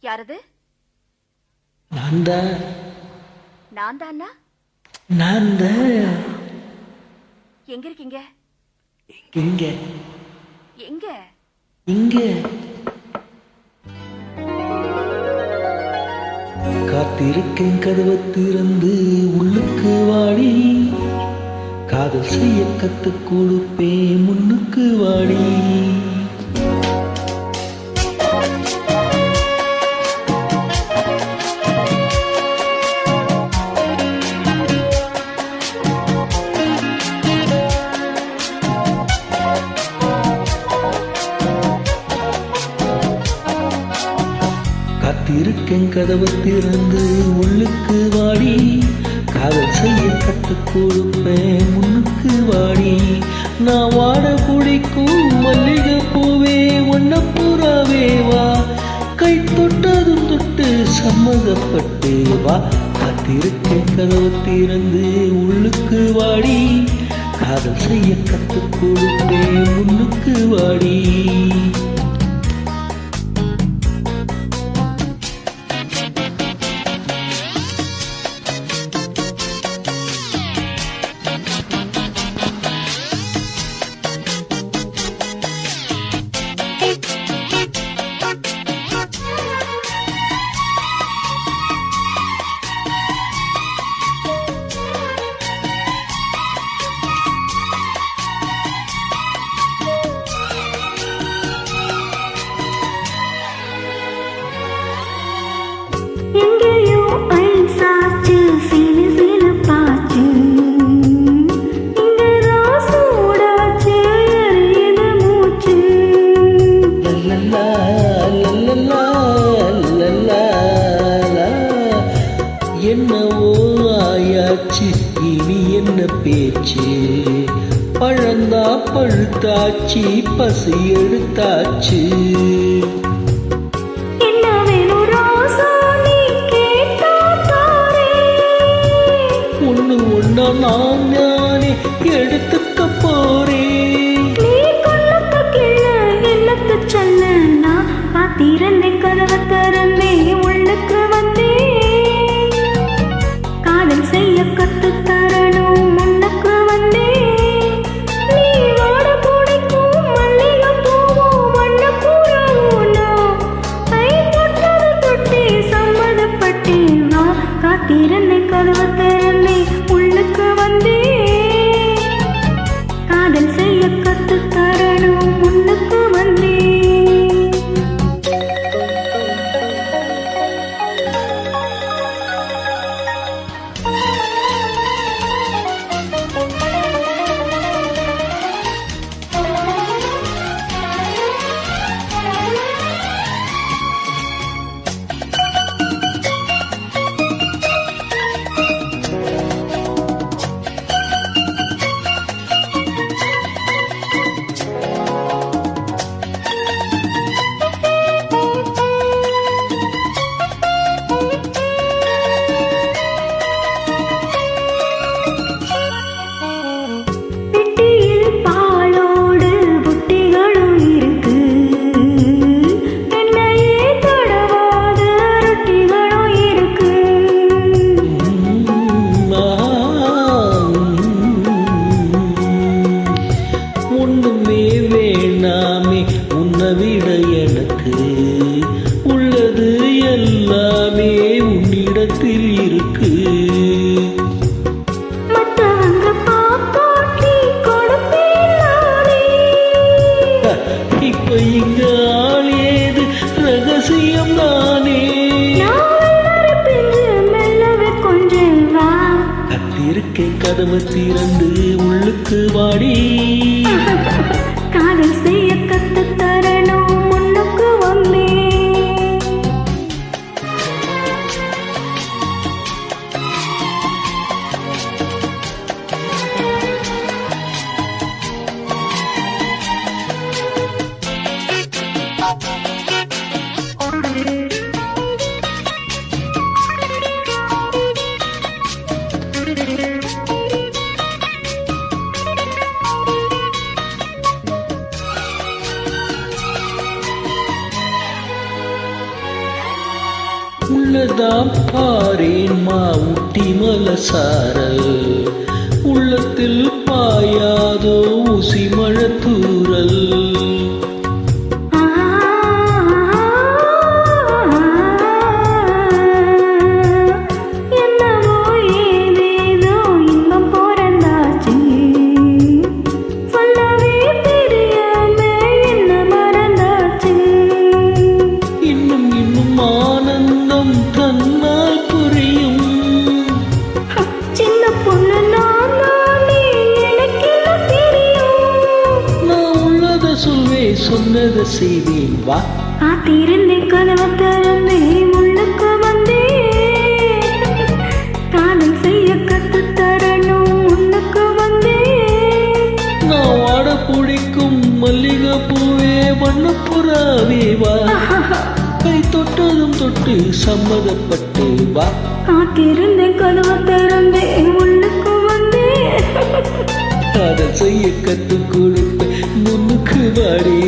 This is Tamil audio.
யாரது? நான் தான். நான் தானா? நான் தான். எங்க இருக்கீங்க? இங்க எங்க? இங்க காத்திருக்கேன் கதவை திறந்து உள்ளுக்கு வாடி, காதல் செய்ய கத்து கொடுப்பேன் முன்னுக்கு வாடி. காத்திருக்கேன் கதவை திறந்து உள்ளுக்கு வாடி, காதல் செய்ய கற்றுக் கொடுப்பேன் முன்னுக்கு வாடி. நான் வாட பிடிக்கும் மல்லிகை பூவே ஒன்ன பூராவே வா, கை தொட்டதும் தொட்டு சம்மதப்பட்டு வா. காத்திருக்கேன் கதவை திறந்து உள்ளுக்கு வாடி, காதல் செய்ய கற்றுக் கொடுப்பேன் முன்னுக்கு வாடி. என்னவோ ஆயாச்சு இனி என்ன பேச்சு, பழந்தா பழுத்தாச்சு பசி எடுத்தாச்சு. ஒண்ணு ஒண்ணா நான் ஞானே எடுத்துக்க போறேன். காத்திரண்டே கதவை திறந்தே உள்ளுக்கு வந்தே, காதல் செய்ய கத்து தரணும் முன்னுக்கு வந்தே. நீ வாட பிடிக்கும் மல்லிகை பூவோ வண்ண பூரோ, கை தொட்டது தொட்டே சம்மதப்பட்டேன் வா. காத்திரண்டே கதவை திறந்தே உள்ளுக்கு வந்தே, காதல் செய்ய கத்து தரணும் முன்னுக்கு வந்தே. ஒண்ணுமே வேணாமே உன்னை விட எனக்கு, உள்ளது எல்லாமே உன்னிடத்தில் இருக்கு. இப்ப இங்க ஆள் ஏது ரகசியம் தானே. கத்திருக்கேன் கதவை திறந்து உள்ளுக்கு வாடி, காதல் செய்ய கத்து தரணும் முன்னுக்கு வந்தே. தொட்டுதாம் பாரேன் ஊட்டி மலசாரல் உள்ளத்தில் பாயாதோ ஊசி மழத்தூரல் சொன்னது செய்வேன் வா காத்திருந்தே கனவு திறந்தே முன்னுக்கு வந்தே காதல் செய்ய கத்து தரணும் முன்னுக்கு வந்தே நான் வாட பிடிக்கும் மல்லிகை பூவே வண்ணப்புறாவே வா கை தொட்டதும் தொட்டு சம்மதப்பட்டு வா காத்திருந்தே கனவு திறந்தே முன்னுக்கு வந்தே காதல் செய்ய கத்து கொடுப்ப முன்னுக்கு வாடி